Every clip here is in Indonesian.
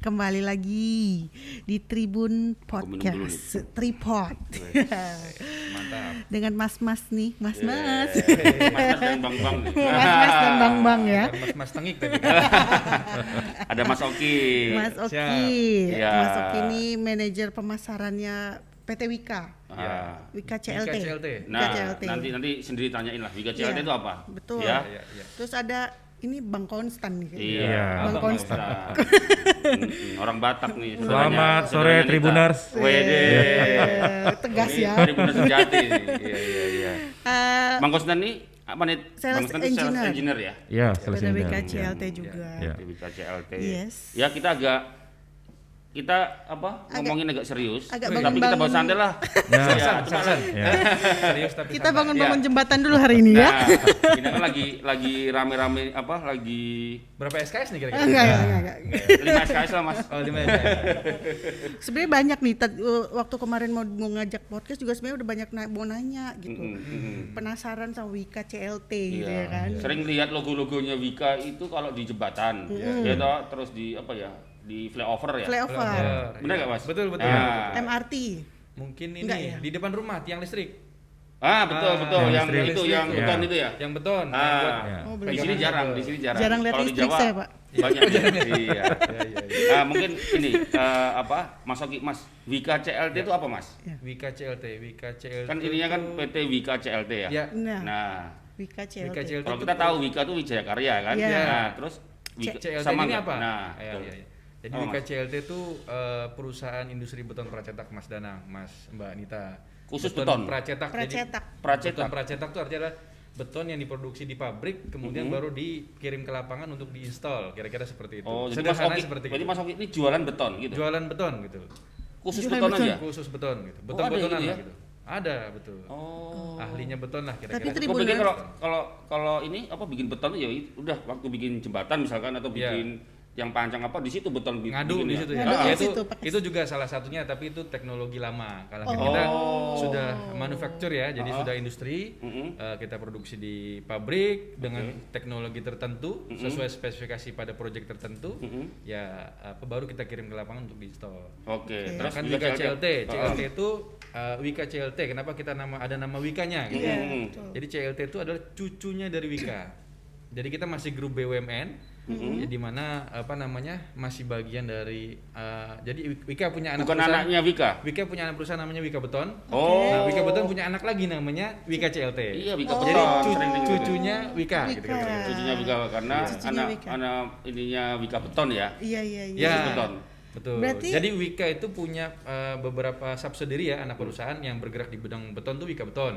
kembali lagi di Tribun Podcast Tripod. Mantap. Dengan mas-mas nih, mas-mas. Mas-mas dan bang-bang. Mas-mas dan bang-bang ya. Mas-mas tengik tadi. Ada Mas Oki. Mas Oki. Ya. Mas Oki ini manajer pemasarannya PT Wika. Wika CLT. Nah, Wika CLT. nanti sendiri tanyain lah Wika CLT itu apa? Betul. Ya. Terus ada ini Bang Konstan nih. Iya. Bang Konstan. Orang Batak nih. Selamat sore Tribuners. Wede. Tegas ya. Tribuners sejati. Iya. Bang Konstan nih apa nih? Sales engineer ya? Iya, pada WK CLT juga. Ya. Wika CLT. Yes. Ya kita ngomongin agak serius, agak tapi kita bawa santai lah. Ya. Serius tapi Kita santai. bangun-bangun jembatan dulu hari ini ya. Nah, kita kan lagi rame-rame lagi Berapa SKS nih kira-kira? Enggak. 5 SKS lah Mas. Oh, 5 SKS. Sebenarnya banyak nih waktu kemarin mau ngajak podcast juga sebenarnya udah banyak mau nanya gitu. Penasaran sama Wika CLT gitu ya kan. Sering lihat logo-logonya Wika itu kalau di jembatan, ya toh, terus di di flyover ya. Flyover. Benar nggak Mas? Betul. Nah. MRT. Mungkin ini Enggak ya? di depan rumah tiang listrik. Betul. Yang listrik. itu yang beton itu ya. Yang beton. belum Di sini jarang. Jarang lihat Kalau di listrik Jawa saya, Pak. banyak. Iya. Mungkin ini Mas Oki, Mas, Wika CLT itu apa Mas? Wika CLT. Kan ininya kan PT Wika CLT ya. Ya. Nah, Wika CLT. Wika CLT. kalau kita tahu Wika itu Wijaya Karya kan. Iya. Nah, terus CLT sama ini nggak? apa? Nah, Iya. Jadi Apa, Wika Mas? CLT itu perusahaan industri beton pracetak Mas Danang, Mbak Anita. Khusus beton? Pracetak. Jadi Pracetak. beton pracetak itu artinya adalah beton yang diproduksi di pabrik kemudian baru dikirim ke lapangan untuk diinstal, kira-kira seperti itu. Oh, jadi Mas Sederhananya Oki, seperti berarti itu. Mas Oki ini jualan beton gitu. Jualan beton gitu. Khusus Jualan beton beton. aja. Khusus beton gitu. ada Beton-betonan gitu ya? lah gitu. Ada, betul. Oh. Ahlinya beton lah kira-kira. Tapi Kok Tribuners. bikin kalau ini bikin beton ya udah waktu bikin jembatan misalkan atau bikin yang pancang di situ beton Ngadu di situ ya. Ngadu di Ya, situ, pakai. itu juga salah satunya, tapi itu teknologi lama. Kalau kita sudah manufacture ya, jadi sudah industri, kita produksi di pabrik dengan teknologi tertentu sesuai spesifikasi pada proyek tertentu, ya baru kita kirim ke lapangan untuk diinstal. Oke. Terus Terus kan Wika CLT. CLT itu Wika CLT. Kenapa kita ada nama Wikanya gitu. Jadi CLT itu adalah cucunya dari Wika. Jadi kita masih grup BUMN. Ya, di mana masih bagian dari jadi Wika punya anak bukan perusahaan. anaknya Wika. Wika punya anak perusahaan namanya Wika Beton. Oh. Nah, Wika Beton punya anak lagi namanya Wika CLT. Iya, Wika Jadi Beton. Sering dengar. cucunya Wika gitu Wika. kira-kira. Cucunya Wika karena Cucunya Wika. anak ininya Wika Beton ya. Iya. Ya, beton. betul. Berarti- Jadi Wika itu punya beberapa subsidiary ya, anak perusahaan yang bergerak di bidang beton tuh Wika Beton.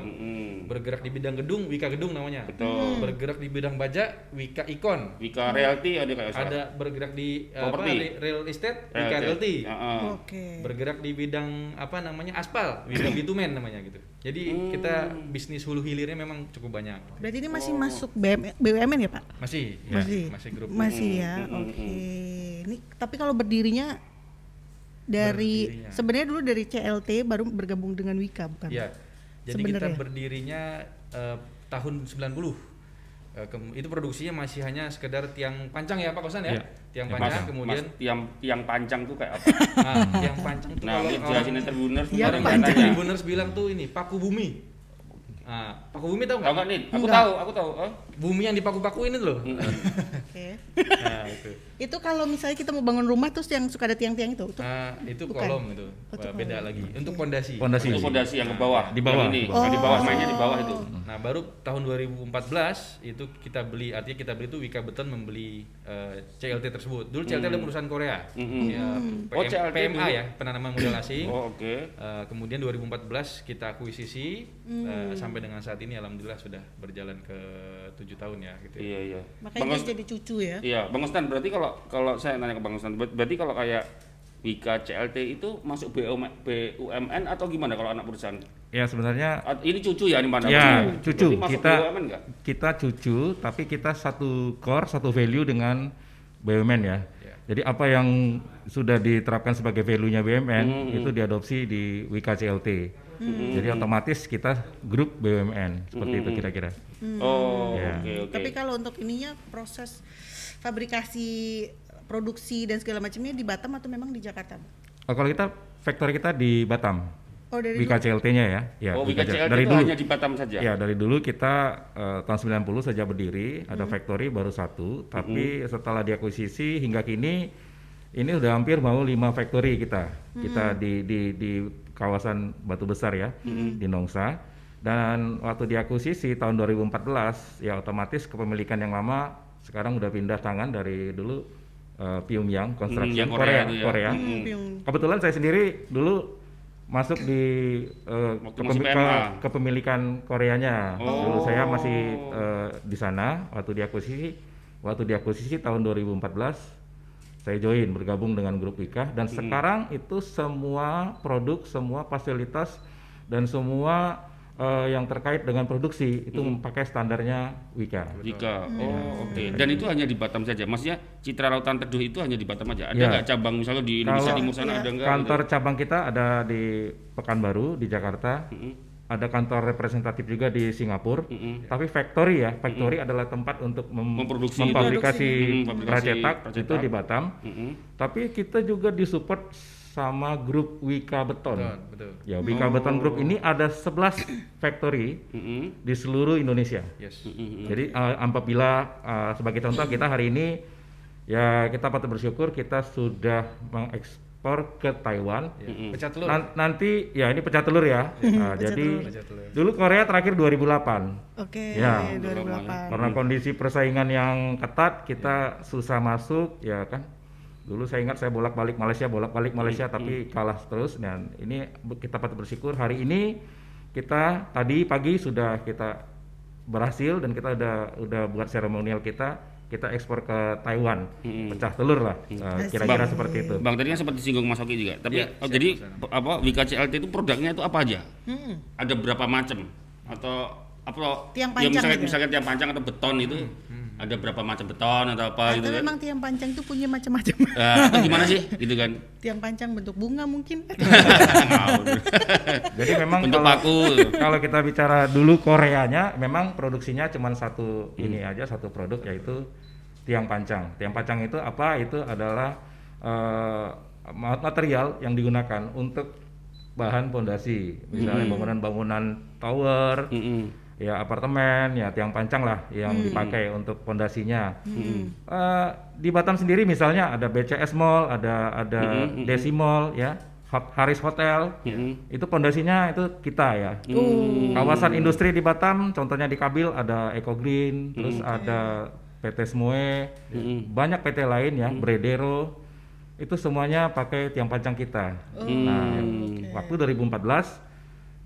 Bergerak di bidang gedung, Wika Gedung namanya. Betul. Bergerak di bidang baja, Wika Ikon. Wika Realty ada kayak salah. Ada bergerak di Properti. real estate, Wika Realty. Oke. Bergerak di bidang aspal, Wika Bitumen namanya gitu. Jadi kita bisnis hulu hilirnya memang cukup banyak. Berarti ini masih masuk BUMN ya, Pak? Masih, masih grup. Masih ya. Oke. Ini tapi kalau berdirinya dari sebenarnya dulu dari CLT baru bergabung dengan Wika bukan? Iya. Jadi Sebenarnya. kita berdirinya tahun 90. Itu produksinya masih hanya sekedar tiang pancang ya Pak Kosan ya. Iya. Tiang Tiang pancang pancang. kemudian tiang pancang tuh kayak apa? tiang pancang tuh Nah, kalau jelasin Tribuners Tiang orang pancang. katanya. Tribuners bilang tuh ini paku bumi. Paku bumi tahu Tahu nggak? nggak nih? Aku Enggak. tahu. Bumi yang dipaku-pakuin itu loh. Oke. Nah, itu. Itu kalau misalnya kita mau bangun rumah terus yang suka ada tiang-tiang itu. Itu Bukan. kolom itu. itu Beda kolom. lagi. Untuk pondasi. Itu fondasi yang ke bawah. Di bawah. Yang ini, Oh. yang di bawah mainnya di bawah itu. Nah, baru tahun 2014 itu kita beli itu Wika Beton membeli CLT tersebut. Dulu CLT adalah perusahaan Korea. Ya, Oh, CLT PMA dulu. ya, penanaman modal asing. Oh, oke. Kemudian 2014 kita akuisisi sampai dengan saat ini alhamdulillah sudah berjalan ke 7 tahun ya gitu. Ya. Iya. Makanya Bang dia Os- jadi cucu ya. Iya, Bang Ostan, berarti kalau saya nanya ke Bang Ostan, berarti kalau kayak Wika CLT itu masuk BUMN atau gimana kalau anak perusahaan? Ya sebenarnya Ini cucu ya, ini mana? ya Berarti cucu masuk kita BUMN nggak? kita cucu tapi kita satu core satu value dengan BUMN ya. Jadi apa yang sudah diterapkan sebagai value-nya BUMN itu diadopsi di Wika CLT. Jadi otomatis kita grup BUMN seperti itu kira-kira. Oh, Ya. oke. Tapi kalau untuk ininya proses fabrikasi produksi dan segala macamnya di Batam atau memang di Jakarta? Kalau kita factory kita di Batam. Oh, dari Wika CLT-nya ya. Ya, Oh, Wika CLT dari itu dulu. hanya di Batam saja? Ya, dari dulu kita tahun 90 saja berdiri, ada factory baru satu, tapi setelah diakuisisi hingga kini ini udah hampir mau 5 factory kita. Kita di kawasan Batu Besar ya, di Nongsa. Dan waktu diakuisisi tahun 2014 ya otomatis kepemilikan yang lama sekarang udah pindah tangan dari dulu Pyongyang Construction yang Korea itu ya. Korea. Kebetulan saya sendiri dulu masuk di Waktu masih PMA. kepemilikan Koreanya. Dulu saya masih di sana waktu diakuisisi tahun 2014 saya join bergabung dengan grup Wika dan sekarang itu semua produk, semua fasilitas dan semua yang terkait dengan produksi itu memakai standarnya Wika. Wika. Oh, oke. Dan itu hanya di Batam saja. Maksudnya Citra Lautan Teduh itu hanya di Batam aja. Ada Ya. nggak cabang misalnya di Indonesia Kalau Timur sana ada nggak? Kantor cabang kita ada di Pekanbaru di Jakarta. Ada kantor representatif juga di Singapura. Tapi factory adalah tempat untuk Memproduksi memfabrikasi fabrikasi pracetak pracetak. itu di Batam. Tapi kita juga disupport sama grup Wika Beton. Betul. Ya, Wika Beton Group ini ada 11 factory di seluruh Indonesia. Yes. Jadi apabila sebagai contoh kita hari ini ya kita patut bersyukur kita sudah mengekspor ke Taiwan. Pecah telur. Nanti ya ini pecah telur ya. Jadi Pecah telur. dulu Korea terakhir 2008. Oke, Ya. 2008. Karena kondisi persaingan yang ketat kita susah masuk ya kan. Dulu saya ingat saya bolak-balik Malaysia tapi kalah terus dan ini kita patut bersyukur hari ini kita tadi pagi sudah kita berhasil dan kita udah buat seremonial kita ekspor ke Taiwan. Pecah telur lah. Kira-kira seperti itu. Bang tadi kan sempat disinggung Mas Oki juga. Tapi Ya, jadi Wika CLT itu produknya itu apa aja? Ada berapa macam atau apa? Tiang ya pancang misalkan tiang pancang atau beton itu ada berapa macam beton atau apa gitu Atau kan? memang tiang pancang itu punya macam-macam. Atau gimana sih gitu kan? Tiang pancang bentuk bunga mungkin. Jadi memang Bentuk paku. kalau kita bicara dulu Koreanya memang produksinya cuma satu ini aja satu produk yaitu tiang pancang. Tiang pancang itu apa? Itu adalah material yang digunakan untuk bahan pondasi. Misalnya bangunan-bangunan tower, ya apartemen, ya tiang pancang lah yang dipakai untuk pondasinya. Di Batam sendiri misalnya ada BCS Mall, ada Desi Mall, ya Haris Hotel, itu pondasinya itu kita ya. Kawasan industri di Batam, contohnya di Kabil ada Eco Green, terus ada PT Smoe, banyak PT lain ya, Bredero, itu semuanya pakai tiang pancang kita. Nah, waktu 2014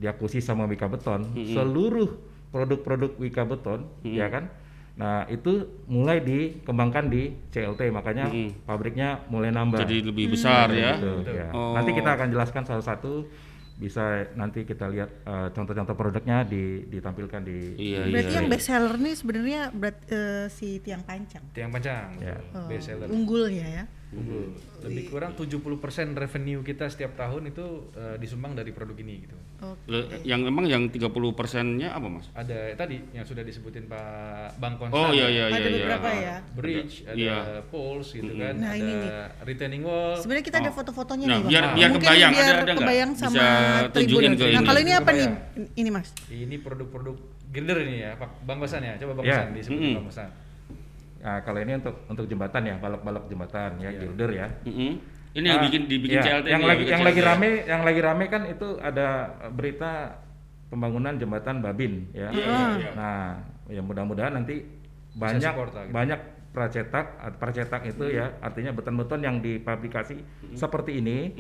diakuisisi sama Wika Beton, seluruh produk-produk Wika Beton, ya kan. Nah, itu mulai dikembangkan di CLT, makanya pabriknya mulai nambah. Jadi lebih besar ya. Gitu, ya. Oh. Nanti kita akan jelaskan satu-satu, bisa nanti kita lihat contoh-contoh produknya ditampilkan di. Iya, Berarti iya. yang best seller nih sebenarnya si tiang pancang. Tiang pancang. Ya. Best seller. Unggulnya ya. Lebih kurang 70% revenue kita setiap tahun itu disumbang dari produk ini gitu. Yang memang yang 30%-nya apa Mas? Ada tadi yang sudah disebutin Pak Bang Konstan. Oh iya. Ada beberapa ya. Bridge, ada Iya. poles gitu kan, Nah, ada ini nih. retaining wall. Sebenarnya kita ada foto-fotonya Nah, nih, Bang. biar Mungkin kebayang, biar ada nggak? kebayang Bisa sama tunjukin Tribuners. ke Nah, ini. kalau ini apa nih? Kebayang. Ini Mas. Ini produk-produk girder ini ya, Pak Bang Kosan ya. Coba Bang Ya. Kosan disebutin Bang Kosan. Nah, kalau ini untuk jembatan ya, balok-balok jembatan ya, gilder ya. Ini yang dibikin Ya, CLT yang ini, lagi Wika yang CLT. lagi rame kan itu ada berita pembangunan jembatan Babin ya. Nah, ya mudah-mudahan nanti banyak support lah gitu. banyak pracetak itu ya, artinya beton-beton yang difabrikasi seperti ini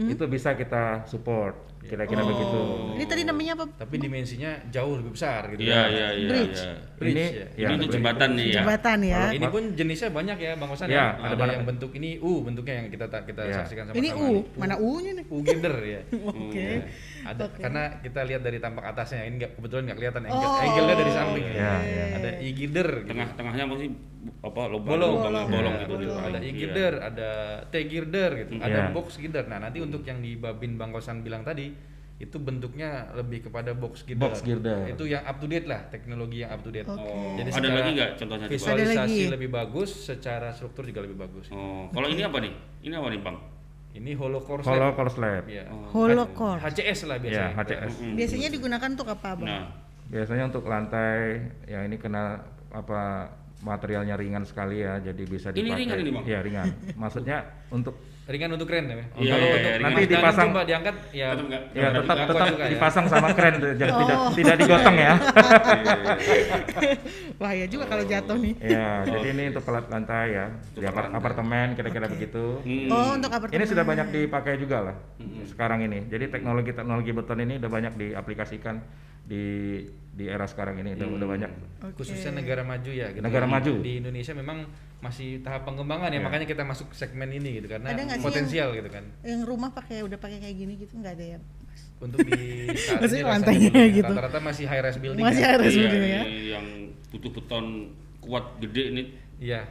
itu bisa kita support kira-kira begitu. Ini tadi namanya apa? Tapi dimensinya jauh lebih besar gitu. Iya, kan. iya. Bridge. Bridge, Ini ya. ya, Ini untuk jembatan nih ya. Jembatan ya. Ini pun jenisnya banyak ya Bang Kosan Ya, ya. ada Ada banyak. yang bentuk ini bentuknya yang kita Ya. saksikan sama-sama. Ini U. nih. Mana U-nya nih? U girder ya. Oke. Ada karena kita lihat dari tampak atasnya ini kebetulan nggak kelihatan Oh. angle-nya dari samping Ya, ya. Ada I girder gitu. Tengah-tengahnya mesti apa Bolong. bolong gitu di Ada depan. I girder, ada T girder gitu, ada Ya. box girder. Nah, nanti untuk yang di Babin Bang Kosan bilang tadi itu bentuknya lebih kepada box girder. Box girder. Itu yang up to date lah, teknologi yang up to date. Oke. Jadi Ada secara lagi nggak contohnya? Coba? Ada visualisasi lagi. lebih bagus, secara struktur juga lebih bagus. Oh, kalau ini apa nih? Ini apa nih Bang? Ini hollow core Hollow slab. core slab. Ya. Hollow core. HCS lah Ya, biasanya. HCS. Biasanya digunakan untuk apa, Bang? Nah, Biasanya untuk lantai yang ini kena materialnya ringan sekali ya, jadi bisa Ini dipakai. ringan ini, Bang? Iya, ringan. Maksudnya untuk Ringan untuk kren ya. Iya, Kalau iya, untuk ringan. Nanti Mas Dani dipasang. coba diangkat ya. tetap nggak? ya tetap Aku tetap suka ya. dipasang sama kren, jangan tidak digotong ya. Bahaya juga kalau jatuh nih. Ya, jadi ini untuk pelat lantai ya, di apartemen kira-kira begitu. Oh, untuk apartemen. Ini sudah banyak dipakai juga lah sekarang ini. Jadi teknologi beton ini udah banyak diaplikasikan di era sekarang ini, udah banyak. Khususnya negara maju ya. Gitu. Negara maju. Di Indonesia memang masih tahap pengembangan ya, makanya kita masuk segmen ini gitu karena Ada nggak sih potensial gitu kan. Yang rumah udah pakai kayak gini gitu nggak ada ya? Untuk di saat Maksudnya ini rasanya lantainya belum ya. gitu. Rata-rata masih high rise building. Masih ya. harus Iya, begini ya. ini yang butuh beton kuat gede ini. Iya.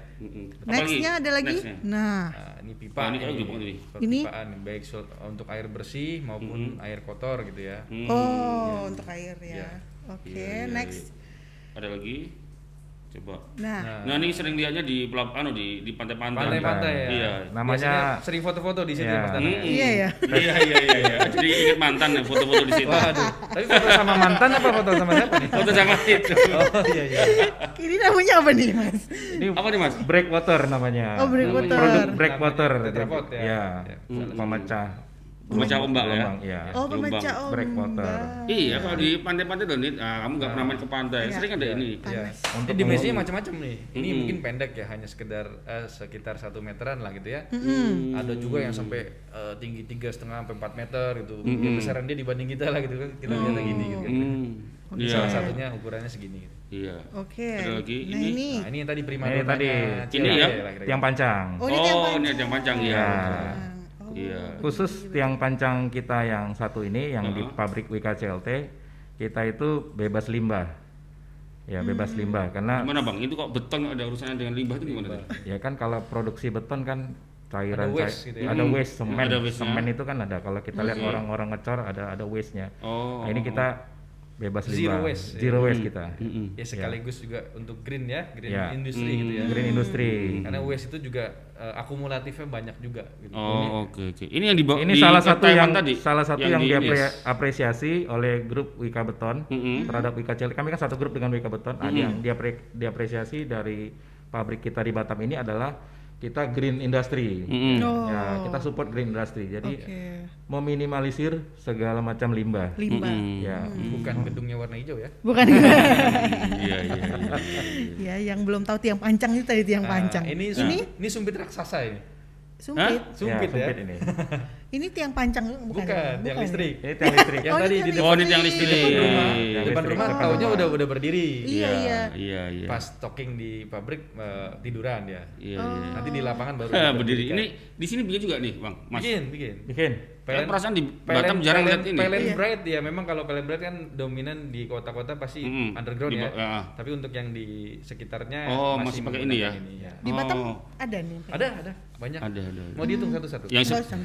Nextnya ada lagi. Nextnya? Nah, Nah, ini pipa. Oh, ini kan udah ini. Ini? Pipaan baik untuk air bersih maupun air kotor gitu ya. oh untuk air ya. Iya. Oke, Iya, iya, next. Ada lagi? Coba. Nah, Nah, ini sering lihatnya di di pantai-pantai. Pantai-pantai ya. Iya. Namanya Biasanya sering foto-foto di situ Iya. Mas Dana. iya ya. Iya. Jadi ingat mantan ya, foto-foto di situ. Waduh. Tapi foto sama mantan apa foto sama siapa nih? Foto sama itu. Oh iya iya. Ini namanya apa nih, Mas? Ini Apa nih, Mas? breakwater namanya. Oh, breakwater. Produk breakwater. Namanya tetrapod ya. Ya, Ya. memecah Pemecah ombak ya. gelombang, ya. Oh, Gelombang. pemecah ombak. Breakwater. Iya, kalau di pantai-pantai tuh nih, kamu nggak pernah main ke pantai, Iya. sering ada ini. Iya. Untuk Ini dimensinya macam-macam nih. Ini Mm-mm. mungkin pendek ya, hanya sekitar 1 meteran lah gitu ya. Ada juga yang sampai tinggi 3,5 sampai 4 meter gitu. Mungkin besaran dia dibanding kita lah gitu kan. Kita lihatnya gini gitu kan. Ini Iya. salah satunya ukurannya segini gitu. Iya. Oke. Ada lagi, Nah, ini. ini. Nah, ini yang tadi prima Ini tadi. Ini ya? Tiang pancang. Oh, ini tiang Oh, ini ada yang panjang ya. Ya. Oh. Iya. Khusus tiang pancang kita yang satu ini yang di pabrik WKCLT, kita itu bebas limbah. Ya, bebas limbah karena Gimana Bang? Itu kok beton ada urusannya dengan limbah itu gimana? tadi? ya kan kalau produksi beton kan cairan Ada waste gitu ya. ada waste semen. Ada waste-nya. Semen itu kan ada. Kalau kita lihat orang-orang ngecor ada waste-nya. Oh. Nah, ini kita bebas Zero limbah. waste. Zero waste kita. Ya sekaligus juga untuk green ya, green Ya. industri gitu ya. Green industry. Karena waste itu juga akumulatifnya banyak juga gitu. Oh, oke. Ini yang dibawa Ini di salah satu Taiwan yang tadi. yang di- diapresiasi oleh grup Wika Beton terhadap Wika CLT. Kami kan satu grup dengan Wika Beton. Nah, yang diapresiasi dari pabrik kita di Batam ini adalah kita green industry. Oh. Ya, kita support green industry. Jadi Oke. meminimalisir segala macam limbah. Limbah. Ya. Bukan gedungnya warna hijau ya. Bukan. Iya. Ya, yang belum tahu tiang pancang itu tadi tiang pancang. Ini ini sumpit raksasa ini. sumpit. Sumpit ya. ini. Ini tiang pancang bukan? Bukan, ya? yang listrik. Ini tiang listrik. Yang Oh, tadi ini di tiang Oh, depan, ini tiang listrik. listrik. di depan rumah, Yang depan listrik, rumah depan taunya rumah. udah berdiri. Iya. Iya. Pas stocking di pabrik tiduran dia. Iya. Nanti di lapangan baru Berdiri. diberdirikan. Ini di sini bikin juga nih, Bang. Mas. bikin. Bikin. Saya perasaan di Batam jarang lihat ini. Pelen Iya. bright ya, memang kalau pelen bright kan dominan di kota-kota pasti underground Di ya. ya. Tapi untuk yang di sekitarnya Oh, masih pakai ini ya? menggunakan Di Batam Oh. ada nih. yang kayak Ada, banyak. Ada. Mau dihitung satu-satu. Yang gitu. Nggak usah.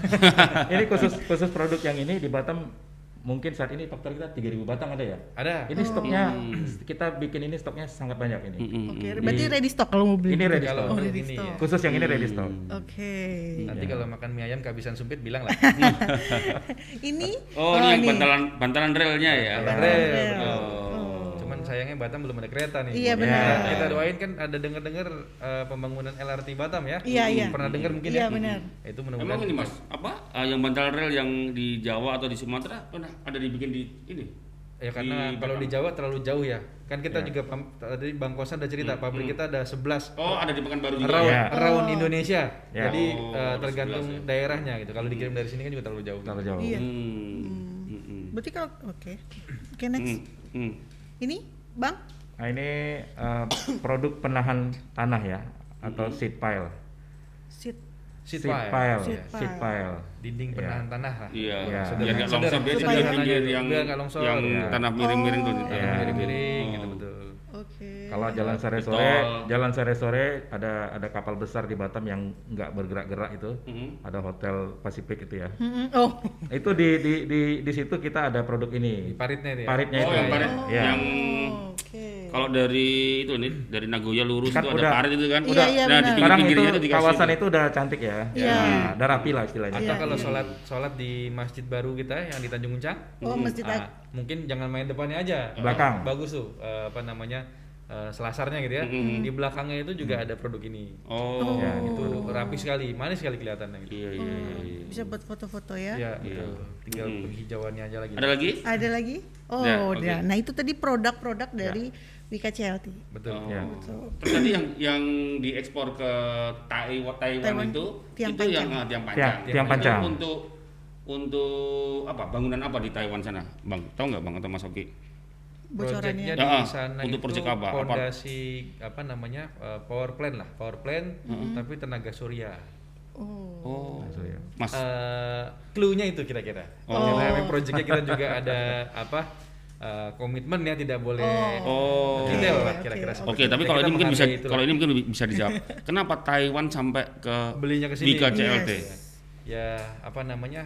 Ini khusus produk yang ini di Batam mungkin saat ini faktor kita 3.000 batang ada ya. Ada. Ini stoknya kita bikin ini stoknya sangat banyak ini. Oke, berarti ready stock kalau mau beli. Ini ready Kalau stock. Oh, untuk ready ini stock. ya. Khusus yang ini ready stock. Oke. Nanti kalau makan mie ayam kehabisan sumpit bilang lah. Ini Oh, ini yang bantalan relnya ya. Rel, Rel. betul. Cuman sayangnya Batam belum ada kereta nih. Iya, benar. Kita doain kan ada dengar-dengar pembangunan LRT Batam ya. Iya, iya. Pernah dengar mungkin Iya, ya? benar. Itu Emang mudah-mudahan. ini Mas, apa yang bantalan rel yang di Jawa atau di Sumatera pernah ada dibikin di ini? Ya karena Di kalau Batam. di Jawa terlalu jauh ya. Kan kita juga tadi Bang Kosan udah cerita pabrik kita ada 11 Oh, ada di Pekanbaru juga. around, Ya. around Indonesia. Ya. Jadi Oh, tergantung 11 ya. daerahnya gitu. Kalau dikirim dari sini kan juga terlalu jauh. Terlalu jauh. Iya. Berarti Berarti kalau oke. Oke, next. Ini, Bang? Nah, ini produk penahan tanah ya atau seat pile. Sit. Seat Seat pile. pile. Seat ya, seat pile. Dinding Iya. penahan tanah lah. Iya, Ya. biar nggak longsor Sederhana. biasanya Supaya- di pinggir yang Biar nggak longsor. yang Iya. tanah miring-miring tuh. Iya. Miring-miring gitu betul. Oke. Kalau jalan sore-sore ada kapal besar di Batam yang nggak bergerak-gerak itu, ada hotel Pacific itu ya. Oh, Itu di situ kita ada produk ini. Paritnya itu ya. Paritnya Oh, itu. yang parit. Ya. Yang oke. kalau dari itu nih, dari Nagoya lurus Kan itu ada udah- parit itu kan. Iya, iya, Nah, benar. di Sekarang itu pinggir-pinggirnya itu dikasih kawasan itu udah cantik ya. Iya. Nah, udah rapi lah istilahnya. Atau Iya, kalau iya. sholat di masjid baru kita yang di Tanjung Uncang, Oh, Masjid mungkin jangan main depannya aja. Belakang. Bagus tuh, apa namanya, selasarnya gitu ya. Di belakangnya itu juga ada produk ini. Oh. Ya, Itu rapi sekali, manis sekali kelihatannya gitu. Iya, iya, iya. bisa buat foto-foto ya. Iya, betul. Tinggal penghijauannya aja lagi. Ada lagi? Ada lagi? Oh, Ya, udah. oke. Nah, itu tadi produk-produk dari Wika CLT. Betul. Oh. Ya. Terus tadi yang diekspor ke Taiwan itu tiang itu panjang. yang tiang panjang. Tiang panjang. Itu untuk apa? Bangunan apa di Taiwan sana, Bang? Tahu nggak, Bang, atau Mas Oki? Bocorannya. Proyeknya Ya, di sana untuk itu proyek apa? fondasi apa namanya, power plant lah, power plant tapi tenaga surya. Oh. Oh, Surya. Mas. Clue-nya itu kira-kira. Oh. Karena memang proyeknya kita juga ada apa, komitmen ya, tidak boleh Oh. detail lah Oke, kira-kira. oke. seperti Oke, itu. tapi Ya, kalau kita ini mungkin bisa menghargai itulah. bisa dijawab. Kenapa Taiwan sampai ke Belinya ke sini. Wika CLT? Yes. Ya apa namanya?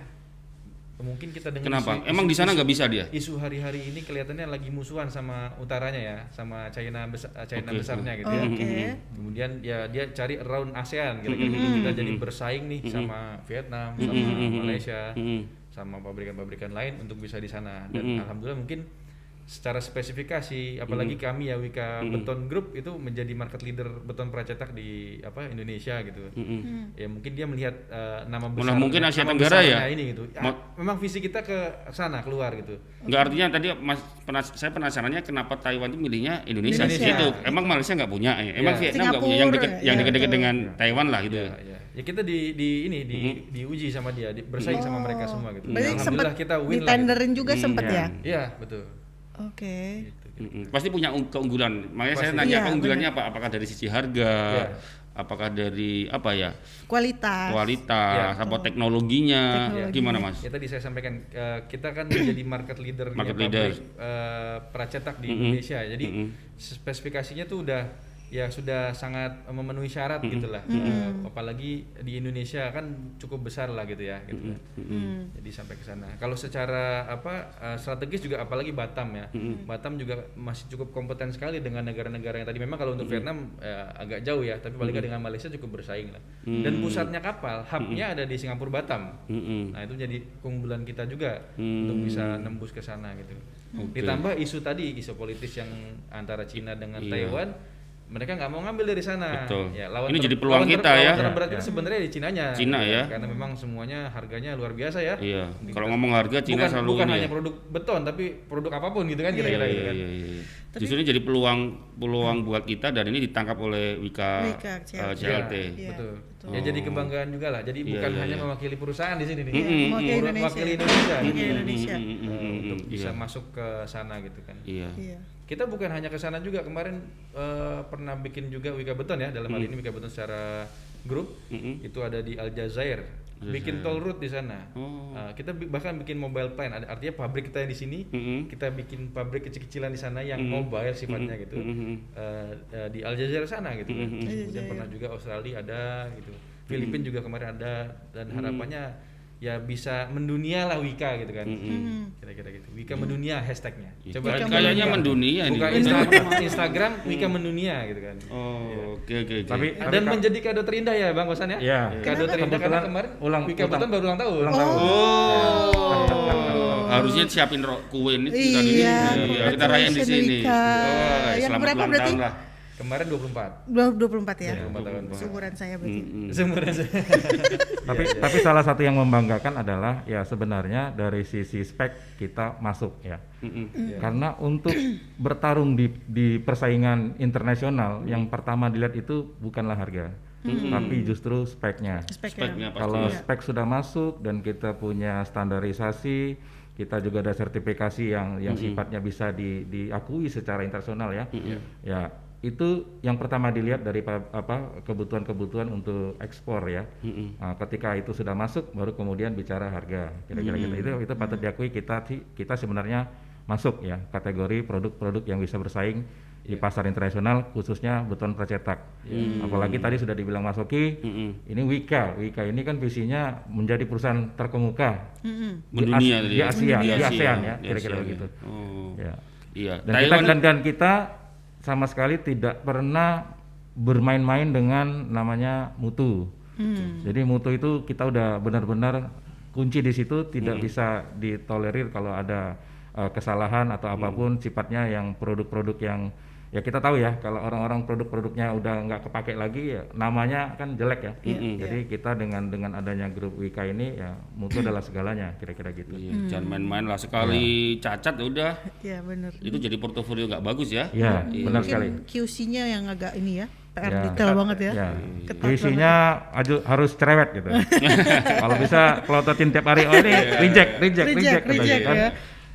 Mungkin kita dengar Kenapa? isu- Emang di sana nggak bisa dia? Isu hari-hari ini kelihatannya lagi musuhan sama utaranya ya, sama China Oke. besarnya gitu ya. Oke. Kemudian ya dia cari around ASEAN kira-kira. Kita jadi bersaing nih sama Vietnam, sama Malaysia, sama pabrikan-pabrikan lain untuk bisa di sana. Dan alhamdulillah mungkin secara spesifikasi, apalagi kami ya Wika Beton Group itu menjadi market leader beton pracetak di apa Indonesia gitu. Ya mungkin dia melihat nama besar, mungkin Asia nama Tenggara ya? besarnya ini gitu. Ya, memang visi kita ke sana keluar gitu. Nggak, artinya tadi saya penasarannya kenapa Taiwan itu milihnya Indonesia, Indonesia. gitu. Emang Malaysia nggak punya ya? Emang Ya. Vietnam nggak punya yang dekat Singapura, yang ya, dekat-dekat betul. dengan Taiwan lah gitu. Ya kita diuji sama dia, bersaing sama mereka semua gitu. Berarti sempat Alhamdulillah kita win lah. Gitu. ditenderin juga sempet ya. ya. Iya, betul. Oke. Gitu. Pasti punya keunggulan. Makanya saya Pasti. nanya Iya, keunggulannya apa? Apakah dari sisi harga? Iya. Apakah dari apa ya? Kualitas. Kualitas, Iya. apa teknologinya? Teknologinya. Gimana, Mas? Ya tadi saya sampaikan kita kan menjadi market leader Market di leader. pabrik pracetak di Indonesia. Jadi spesifikasinya tuh udah ya sudah sangat memenuhi syarat gitulah. Apalagi di Indonesia kan cukup besar lah gitu ya gitu. Jadi sampai ke sana. Kalau secara apa strategis juga apalagi Batam ya. Batam juga masih cukup kompeten sekali dengan negara-negara yang tadi memang kalau untuk Vietnam agak jauh ya, tapi paling nggak dengan Malaysia cukup bersaing lah. Dan pusatnya kapal, hubnya ada di Singapura Batam. Nah, itu jadi keunggulan kita juga untuk bisa nembus ke sana gitu. Oke. Ditambah isu tadi, isu politis yang antara Cina dengan Iya. Taiwan, mereka nggak mau ngambil dari sana. Betul. Ya, Ini jadi peluang kita ya. Lawan terberat itu sebenarnya di Cinanya. Cina ya. Karena memang semuanya harganya luar biasa ya. Iya. Di- Kalau ngomong harga Cina bukan, selalu bukan ini hanya ya. produk beton, tapi produk apapun gitu kan kira-kira gitu kan. Iya. Justru ini jadi peluang buat kita dan ini ditangkap oleh Wika Wika CLT. Iya, Betul. betul. Ya jadi kebanggaan juga lah. Jadi Iya, bukan iya, hanya iya. mewakili perusahaan di sini nih. Mewakili Indonesia. Mewakili Indonesia. Mewakili Indonesia. Untuk bisa Iya. masuk ke sana gitu kan. Iya. Iya. Kita bukan hanya ke sana juga, kemarin pernah bikin juga Wika Beton ya, dalam hal ini Wika Beton secara grup itu ada di Aljazair, bikin toll road di sana. Oh. Kita bahkan bikin mobile plant, artinya pabrik kita yang di sini, kita bikin pabrik kecil-kecilan di sana yang mobile sifatnya gitu, di Aljazair sana gitu. Kemudian pernah juga Australia ada gitu, Filipina juga kemarin ada, dan harapannya ya bisa mendunia lah Wika gitu kan, kira-kira gitu. Wika mendunia hashtagnya. Coba Kayaknya mendunia nih. buka Instagram Wika mendunia gitu kan. Oh, oke. Tapi Dan menjadi kado terindah ya Bang Kosan ya. Iya. Kado terindah karena Kebetulan kemarin Wika Beton baru ulang tahun. Oh. Harusnya siapin kue ini kita di Iya, sini. Iya, kita rayain di sini. Wika. Oh, Yang selamat berapa ulang berarti? tahun lah. Kemarin 24. 24 ya. 24 tahun. Seumuran saya berarti. Semuanya saya. Tapi salah satu yang membanggakan adalah ya sebenarnya dari sisi spek kita masuk ya. Karena untuk bertarung di persaingan internasional yang pertama dilihat itu bukanlah harga, tapi justru speknya. Speknya pasti. Kalau Iya. spek sudah masuk dan kita punya standarisasi, kita juga ada sertifikasi yang sifatnya bisa diakui secara internasional ya. Ya, itu yang pertama dilihat dari kebutuhan-kebutuhan untuk ekspor ya. Nah, ketika itu sudah masuk baru kemudian bicara harga. Kira-kira gitu. Itu patut diakui kita sebenarnya masuk ya kategori produk-produk yang bisa bersaing di pasar internasional khususnya beton percetak. Apalagi tadi sudah dibilang Mas Oki, ini Wika ini kan visinya menjadi perusahaan terkemuka Mendunia tadi di ya? Asia, Di di Asia, ASEAN ya, di kira-kira Asia, begitu. ya. Oh. Ya. Iya. Dan kita sama sekali tidak pernah bermain-main dengan namanya mutu. Jadi mutu itu kita udah benar-benar kunci di situ, tidak bisa ditolerir kalau ada kesalahan atau apapun sifatnya yang produk-produk yang ya kita tahu ya kalau orang-orang produk-produknya udah nggak kepake lagi ya namanya kan jelek ya. Jadi kita dengan adanya grup Wika ini ya mutu adalah segalanya kira-kira gitu. Iya, jangan main-main lah, sekali cacat ya udah Iya benar. itu jadi portofolio nggak bagus ya. Iya, benar sekali. QC-nya yang agak ini ya, PR Ya. detail banget ya. Ya, Ketat isinya harus cerewet gitu. Kalau bisa kelototin tiap hari, oh ini reject Reject kan. ya.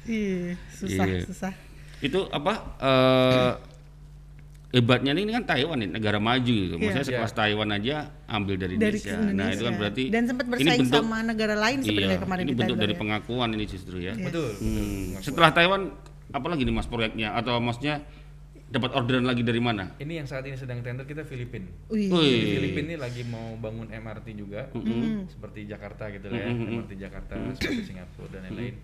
Iya, susah. Iya. Itu apa hebatnya ini kan Taiwan nih, negara maju gitu. Maksudnya sekelas Taiwan aja ambil dari Indonesia. Nah, itu kan berarti dan sempat ini bersaing bentuk, sama negara lain seperti iya, kemarin ini kita bentuk dengar dari ya. pengakuan ini justru ya. Betul. Setelah Taiwan apalagi nih Mas proyeknya atau maksudnya dapat orderan lagi dari mana? Ini yang saat ini sedang tender kita Filipina. Wih. Di Filipina ini lagi mau bangun MRT juga, seperti Jakarta gitu lah ya, MRT Jakarta, seperti Singapura dan lain-lain.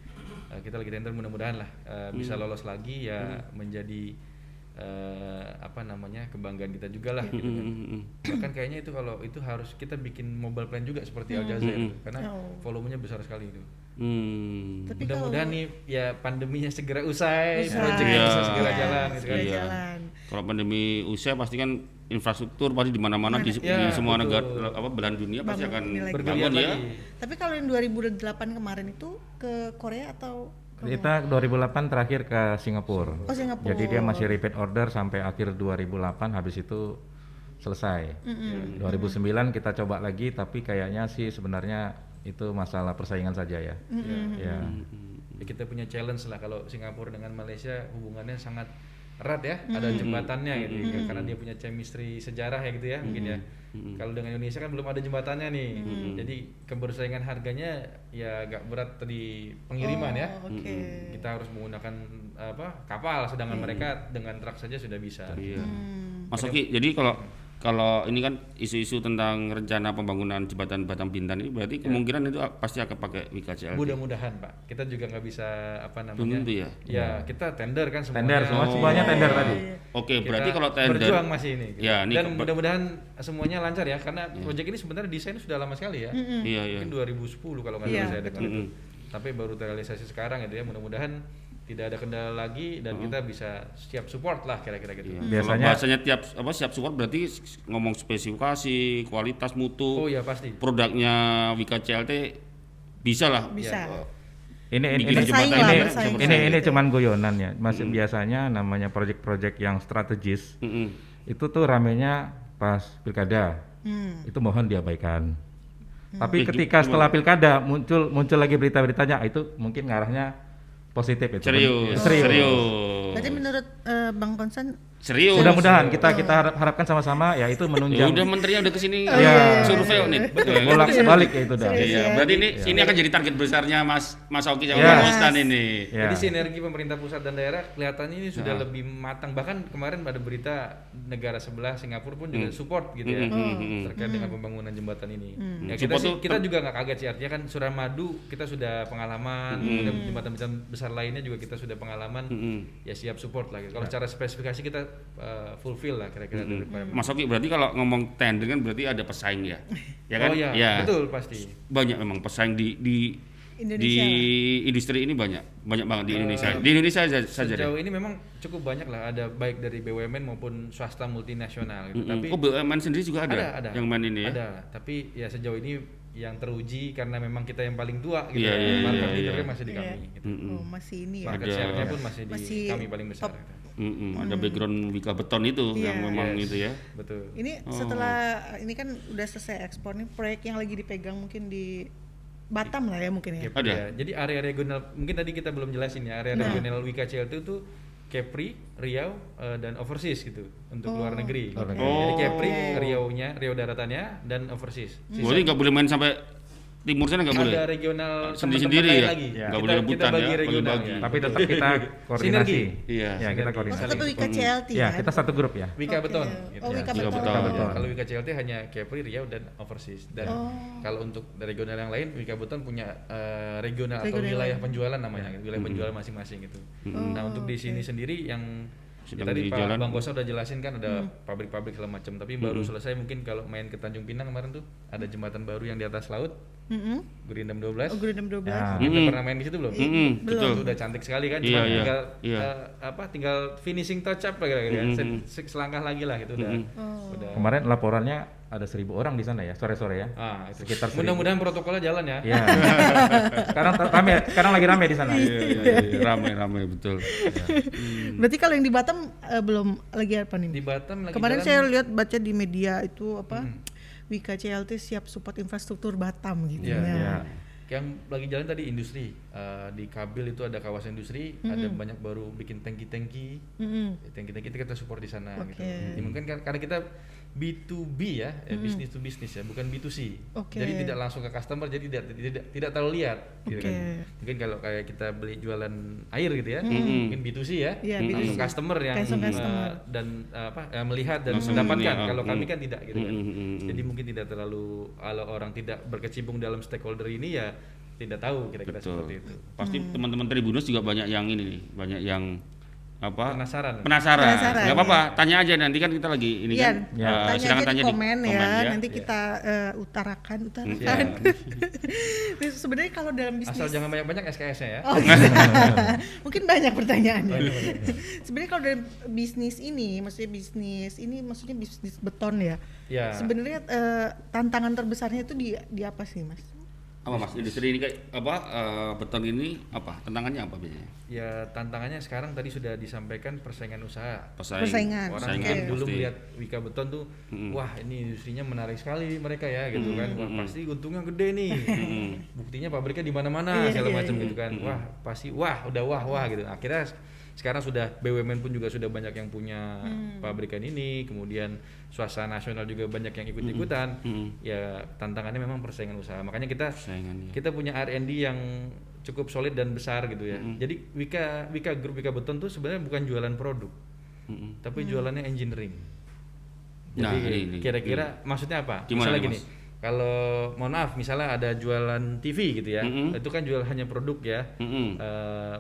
Kita lagi tender, mudah-mudahan lah bisa lolos lagi ya, menjadi apa namanya kebanggaan kita juga lah gitu kan. Bahkan kayaknya itu kalau itu harus kita bikin mobile plan juga seperti Al Jazeera karena volumenya besar sekali itu. Tapi Mudah-mudahan nih ya pandeminya segera usai, Usai. proyeknya bisa segera Iya, jalan gitu kan. segera jalan. Kalau pandemi usai pasti kan infrastruktur pasti di mana-mana di semua negara apa belahan dunia pasti akan Bergeliat bangun ya. lagi. Tapi kalau yang 2008 kemarin itu ke Korea atau Kita 2008 terakhir ke Singapura. Oh, Singapura. Jadi dia masih repeat order sampai akhir 2008, habis itu selesai. 2009 kita coba lagi, tapi kayaknya sih sebenarnya itu masalah persaingan saja ya. Ya. Ya, kita punya challenge lah kalau Singapura dengan Malaysia hubungannya sangat erat ya, ada jembatannya gitu karena dia punya chemistry sejarah ya gitu ya mungkin ya. Kalau dengan Indonesia kan belum ada jembatannya nih, jadi kebersaingan harganya ya agak berat di pengiriman ya. Kita harus menggunakan apa kapal, sedangkan mereka dengan truk saja sudah bisa. Iya. Mas Oki, jadi kalau ini kan isu-isu tentang rencana pembangunan jembatan Batam Bintan ini berarti kemungkinan itu pasti akan pakai Wika CLT. Mudah-mudahan Pak, kita juga nggak bisa apa namanya. Belum tentu ya? Ya kita tender kan semuanya. Tender semuanya tender tadi. Oke, Kita berarti kalau tender berjuang masih ini. Gitu. Ya, ini dan mudah-mudahan semuanya lancar ya, karena proyek ini sebenarnya desainnya sudah lama sekali ya. Iya. Mungkin 2010 kalau nggak salah saya dengar itu. Tapi baru terrealisasi sekarang gitu ya. Mudah-mudahan tidak ada kendala lagi dan kita bisa siap support lah kira-kira gitu. Kalau bahasanya siap support berarti ngomong spesifikasi, kualitas, mutu. Oh ya pasti. Produknya Wika CLT bisa lah. Bisa. Ini cuman guyonan ya. Masih biasanya namanya project-project yang strategis. Itu tuh ramenya pas pilkada. Itu mohon diabaikan. Tapi ketika setelah pilkada muncul lagi berita-beritanya, itu mungkin ngarahnya positif itu. Serius. Berarti menurut Bang Konsen Serius. Mudah-mudahan kita harapkan sama-sama ya itu menunjang. Ya udah menterinya udah kesini Iya. survei nih. Bolak-balik ya itu dah. Iya, berarti ini akan jadi target besarnya Mas Oki sama Yes. Mas Stan ini. Ya. Jadi sinergi pemerintah pusat dan daerah kelihatannya ini sudah lebih matang. Bahkan kemarin ada berita negara sebelah Singapura pun juga support gitu ya terkait dengan pembangunan jembatan ini. Ya kita juga nggak kaget sih, artinya kan Suramadu kita sudah pengalaman, kemudian jembatan besar lainnya juga kita sudah pengalaman. Ya siap support lah. Kalau secara spesifikasi kita fulfill lah kira-kira dari Mas Oki, berarti kalau ngomong tender kan berarti ada pesaing ya. Ya kan? Oh ya, betul pasti. Banyak memang pesaing di Indonesia industri ini banyak banget di Indonesia. Di Indonesia saja deh. Sejauh ini memang cukup banyak lah, ada baik dari BUMN maupun swasta multinasional gitu. Tapi BUMN sendiri juga ada yang main ini ya. Ada, tapi ya sejauh ini yang teruji karena memang kita yang paling tua gitu. Iya, Market iya, leadernya iya. masih di kami gitu. Oh, masih ini ya. Market share-nya pun masih di Masih kami paling besar gitu. Ada background Wika Beton itu yang memang Yes. itu ya. Betul. Ini setelah ini kan udah selesai ekspor nih, proyek yang lagi dipegang mungkin di Batam lah ya mungkin ya. Ada. Ya, jadi area regional mungkin tadi kita belum jelasin ya, area regional Wika CLT itu Kepri, Riau dan overseas gitu untuk luar negeri. Jadi Kepri, Riau daratannya dan overseas. Berarti nggak boleh main sampai timur sana nggak boleh. Ada regional Sendiri-sendiri teman-teman lain ya? lagi. Nggak boleh Kita rebutan bagi ya, regional bagi-bagi. ya. Tapi tetap kita koordinasi. Sinergi. Iya. Ya, kita Oh, koordinasi. tetap Wika CLT Ya, kan? kita satu grup ya. Wika Oke. Beton. Oh, Wika Wika Beton. Beton. Beton. Kalau Wika CLT hanya Kepri, Riau dan Overseas. Dan Oh. kalau untuk regional yang lain, Wika Beton punya regional atau Regional. wilayah penjualan namanya, wilayah penjualan masing-masing gitu. Nah untuk di sini sendiri yang Sedang tadi di Pak jalan. Bang Gosa udah jelasin kan ada pabrik-pabrik segala macam, tapi baru selesai mungkin kalau main ke Tanjung Pinang kemarin tuh ada jembatan baru yang di atas laut, Gurindam 12. Oh, Gurindam 12. Ya. Kita pernah main di situ belum? Betul. Itu udah cantik sekali kan, Iya, cuma iya, tinggal iya. tinggal finishing touch up lah kira-kira. Selangkah lagi lah itu udah. Kemarin laporannya ada 1.000 orang di sana ya, sore-sore ya. Itu. Sekitar 1.000. Mudah-mudahan protokolnya jalan ya. Ya. sekarang lagi rame di sana. Iya, ramai betul. Berarti kalau yang di Batam belum lagi apa nih? Di Batam lagi Kemarin jalan. saya lihat baca di media itu apa? Wika CLT siap support infrastruktur Batam gitu. Iya, ya. Ya. Yang lagi jalan tadi industri. Di Kabil itu ada kawasan industri, ada banyak baru bikin tangki-tangki. Tangki-tangki itu kita support di sana gitu. Oke. Ya, mungkin karena kita B2B ya, business to business ya, bukan B2C. Oke. Jadi tidak langsung ke customer, jadi tidak terlalu lihat gitu Oke. kan. Mungkin kalau kayak kita beli jualan air gitu ya, mungkin B2C ya, Iya, langsung B2C. customer yang Langsung customer. dan melihat dan Langsung mendapatkan. ini, Kalau kami kan tidak gitu kan. Jadi Mm. mungkin tidak terlalu, kalau orang tidak berkecimpung dalam stakeholder ini ya tidak tahu kira-kira Betul. seperti itu. Pasti teman-teman Tribunus juga banyak yang ini nih, banyak yang apa? Penasaran. Penasaran, Nggak apa-apa, tanya aja nanti kan kita lagi ini Iya, kan. tanya Silakan aja tanya di komen ya. Nanti Iya. kita utarakan. Iya. Sebenarnya kalau dalam bisnis Asal jangan banyak-banyak SKS-nya ya. Oh, mungkin banyak pertanyaannya. Sebenarnya kalau dalam bisnis ini, maksudnya bisnis beton ya. Ya. Sebenarnya tantangan terbesarnya itu di apa sih, Mas? Apa Mas, industri ini kayak apa beton ini apa? Tantangannya apa biasanya? Ya tantangannya sekarang tadi sudah disampaikan persaingan usaha. Persaingan. Orang Oke. kan dulu pasti. melihat Wika Beton tuh, wah ini industrinya menarik sekali mereka ya gitu kan, wah pasti untungnya gede nih, buktinya pabriknya di mana-mana Iya, segala iya, macam iya. gitu kan, wah pasti udah wah gitu. Akhirnya sekarang sudah BUMN pun juga sudah banyak yang punya pabrikan ini, kemudian swasta nasional juga banyak yang ikut-ikutan. Ya tantangannya memang persaingan usaha. Makanya Persaingannya. kita punya R&D yang cukup solid dan besar gitu ya. Jadi Wika Grup Wika Beton tuh sebenarnya bukan jualan produk, tapi jualannya engineering. Nah, Jadi ini. kira-kira maksudnya apa? Gimana Misalnya nih, gini, Mas? kalau mohon maaf, misalnya ada jualan TV gitu ya, itu kan jual hanya produk ya.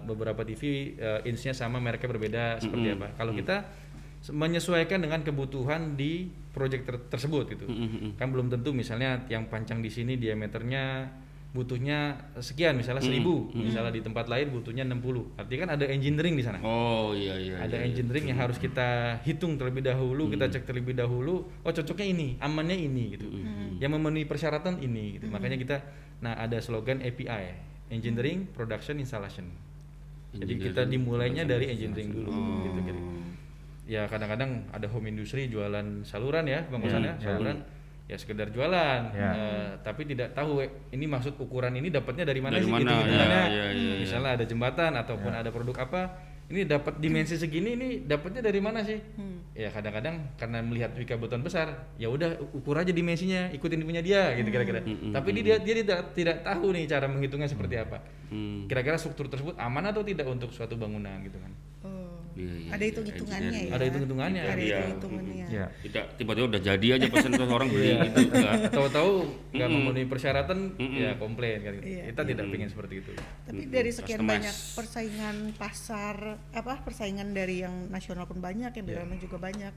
Beberapa TV insnya sama, mereknya berbeda seperti apa. Kalau kita menyesuaikan dengan kebutuhan di proyek tersebut gitu. Kan belum tentu misalnya yang pancang di sini diameternya butuhnya sekian, misalnya 1000, misalnya di tempat lain butuhnya 60. Artinya kan ada engineering di sana. Oh iya. Ada iya. engineering yang harus kita hitung terlebih dahulu, kita cek terlebih dahulu, oh cocoknya ini, amannya ini gitu. Yang memenuhi persyaratan ini gitu. Makanya kita ada slogan API, Engineering Production Installation. Jadi kita dimulainya dari engineering dulu gitu kira. Ya kadang-kadang ada home industry jualan saluran ya, Bang Kosan ya, saluran ya sekedar jualan, tapi tidak tahu ini maksud ukuran ini dapatnya dari mana Dari sih mana, gitu-gitunya. ya. Misalnya ada jembatan ataupun ada produk apa, ini dapat dimensi segini, ini dapatnya dari mana sih? Ya kadang-kadang karena melihat Wika Beton besar, ya udah ukur aja dimensinya, ikutin punya dia gitu kira-kira. Tapi dia tidak tahu nih cara menghitungnya seperti apa. Kira-kira struktur tersebut aman atau tidak untuk suatu bangunan gitu kan? Iya, Ada hitung-hitungannya ya. Ada hitung-hitungannya. Ada Iya. hitung-hitungannya. Ya. Tidak tiba-tiba udah jadi aja pesan terus orang beli gitu. Enggak. Tahu-tahu nggak memenuhi persyaratan, ya komplain kan. Iya. Kita tidak pengen seperti itu. Tapi dari sekian Customize. banyak persaingan pasar, persaingan dari yang nasional pun banyak, yang BUMN juga banyak.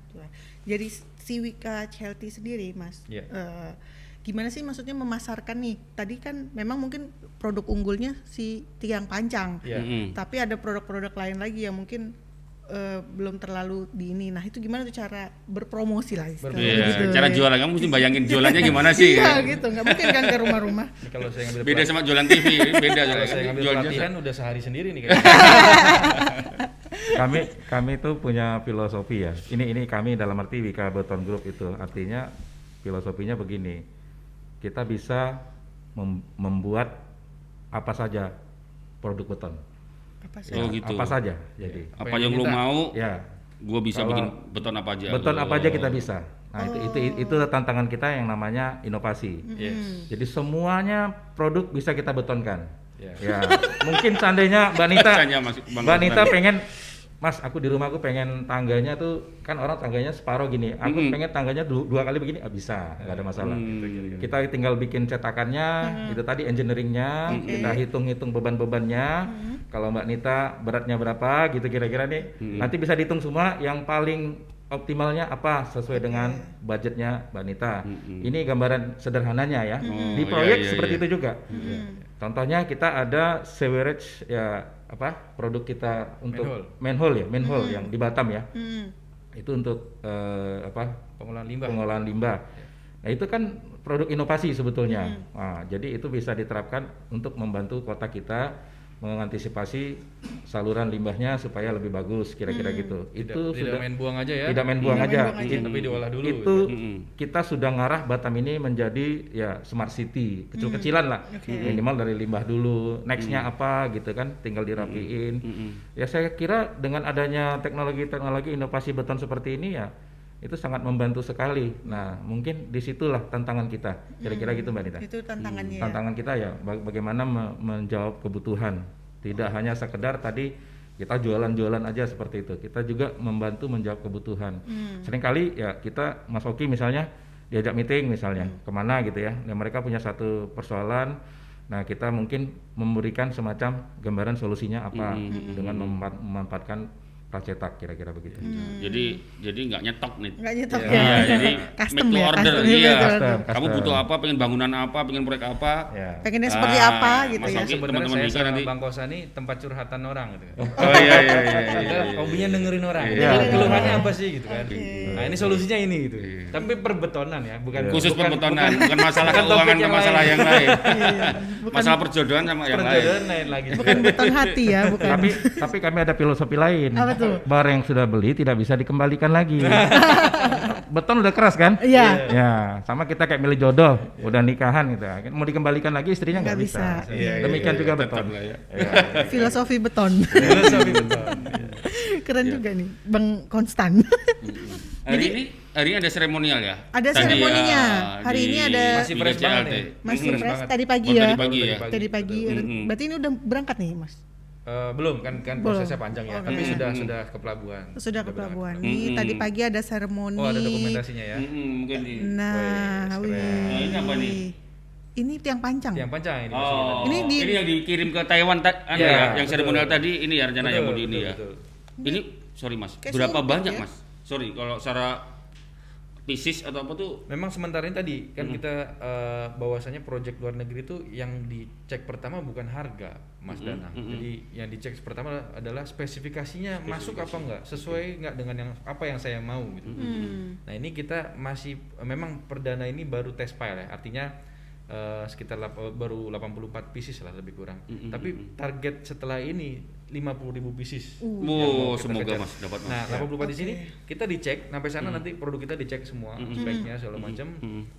Jadi si Wika CLT sendiri, Mas, Iya. gimana sih maksudnya memasarkan nih? Tadi kan memang mungkin produk unggulnya si tiang pancang, Iya. tapi ada produk-produk lain lagi yang mungkin belum terlalu di ini. Nah itu gimana tuh cara berpromosi lah istilahnya Iya, gitu. cara jualan kamu mesti bayangin jualannya gimana sih? Iya kan? gitu, nggak mungkin kan ke rumah-rumah. Ini kalau saya ngambil Beda sama jualan TV, beda kalau saya ngambil jual pelatihan jasa. udah sehari sendiri nih kayaknya. kami tuh punya filosofi ya. Ini kami dalam arti Wika Beton Group itu artinya filosofinya begini. Kita bisa membuat apa saja produk beton. Apa sih? Oh gitu. Apa saja jadi. Apa yang lu mau, Ya. gua bisa Kalau bikin beton apa aja. Beton apa aja kita bisa. Nah, itu tantangan kita yang namanya inovasi. Yes. Jadi semuanya produk bisa kita betonkan. Ya. Ya, mungkin seandainya Mbak Nita, Bacanya, Mas, Bang Mbak Nita Osman. pengen, Mas, aku di rumah aku pengen tangganya tuh, kan orang tangganya separuh gini. Aku pengen tangganya dua kali begini, bisa, nggak ada masalah. Kita tinggal bikin cetakannya, itu tadi engineeringnya, kita hitung-hitung beban-bebannya. Kalau Mbak Nita beratnya berapa, gitu kira-kira nih, nanti bisa dihitung semua. Yang paling optimalnya apa sesuai dengan budgetnya Mbak Nita. Ini gambaran sederhananya ya. Di proyek seperti itu juga. Contohnya kita ada sewerage ya produk kita untuk manhole yang di Batam ya. Itu untuk pengolahan limbah. Nah, itu kan produk inovasi sebetulnya. Nah, jadi itu bisa diterapkan untuk membantu kota kita mengantisipasi saluran limbahnya supaya lebih bagus kira-kira gitu. Itu tidak sudah main buang aja ya. Tidak main buang aja. Tapi diolah dulu. Itu kita sudah ngarah Batam ini menjadi ya smart city, kecil-kecilan lah. Minimal dari limbah dulu. Nextnya apa gitu kan, tinggal dirapiin. Ya saya kira dengan adanya teknologi inovasi beton seperti ini ya itu sangat membantu sekali. Nah, mungkin disitulah tantangan kita. Kira-kira gitu Mbak Nita. Itu tantangannya. Tantangan kita ya bagaimana menjawab kebutuhan. Tidak hanya sekedar tadi kita jualan-jualan aja seperti itu. Kita juga membantu menjawab kebutuhan. Seringkali ya kita Mas Oki misalnya diajak meeting misalnya kemana gitu ya. Dan mereka punya satu persoalan. Nah, kita mungkin memberikan semacam gambaran solusinya apa dengan memanfaatkan pracetak kira-kira begitu. Jadi nggak nyetok nih. Nggak nyetok Iya, ya. jadi Custom make to ya, order. custom, Iya. make to order. Kamu butuh apa, pengen bangunan apa, pengen proyek apa. Ya. Pengennya seperti apa gitu Mas ya. Oki, Sebenarnya teman-teman saya Nika sama nanti. Bang Kosani tempat curhatan orang gitu. Oh iya. Kita hobinya dengerin orang. Iya. Keluhannya apa sih gitu kan. Nah, ini solusinya ini gitu. Tapi perbetonan ya, bukan Khusus bukan- pembetonan, bukan masalah bukan keuangan, topik bukan yang masalah lain. yang lain. Bukan- Masalah perjodohan sama yang lain. perjodohan lain lagi. Bukan beton hati ya, bukan. Tapi kami ada filosofi lain. Apa tuh? Bar yang sudah beli tidak bisa dikembalikan lagi. Beton udah keras kan? Iya. Ya, sama kita kayak milih jodoh, udah nikahan gitu. Mau dikembalikan lagi istrinya nggak Nggak bisa. bisa. Iya, Demikian juga tetap beton. lah ya. Filosofi beton. Filosofi beton. Keren juga nih, Bang Konstan. Hari ini ada seremonial ya? Ada Tadi seremoninya. ya, Hari di ini ada- Masih fresh banget CLT. nih. Masih Fresh fresh banget. tadi pagi Oh, ya. tadi pagi ya. Tadi pagi. Berarti ini udah berangkat nih, Mas. Belum kan Belum. prosesnya panjang ya, tapi sudah ke pelabuhan. Sudah ke berangkat. pelabuhan. Nih tadi pagi ada seremoni. Oh, ada dokumentasinya ya. Mungkin di Nah, Wih, wih. keren. Nah, ini apa nih? Ini tiang pancang. Yang panjang ini. Oh, Ini ini, di- yang dikirim ke Taiwan Iya, ya, yang betul. seremonial tadi ini ya rencananya mau di ini ya. Betul. Ini sorry Mas, Kayak berapa sumpit banyak ya. Mas? Sorry kalau secara pieces atau apa tuh? Memang sementara ini tadi kan kita bahwasanya proyek luar negeri itu yang dicek pertama bukan harga, Mas Danang. Jadi yang dicek pertama adalah spesifikasinya masuk apa enggak, sesuai enggak dengan yang apa yang saya mau gitu. Nah, ini kita masih memang perdana ini baru test file ya. Artinya sekitar baru 84 pieces lah lebih kurang. Tapi target setelah ini 50.000 pieces. yang mau kita Semoga kejar. Mas dapat Mas. Nah, 84 di sini kita dicek, sampai sana nanti produk kita dicek semua speknya segala macam.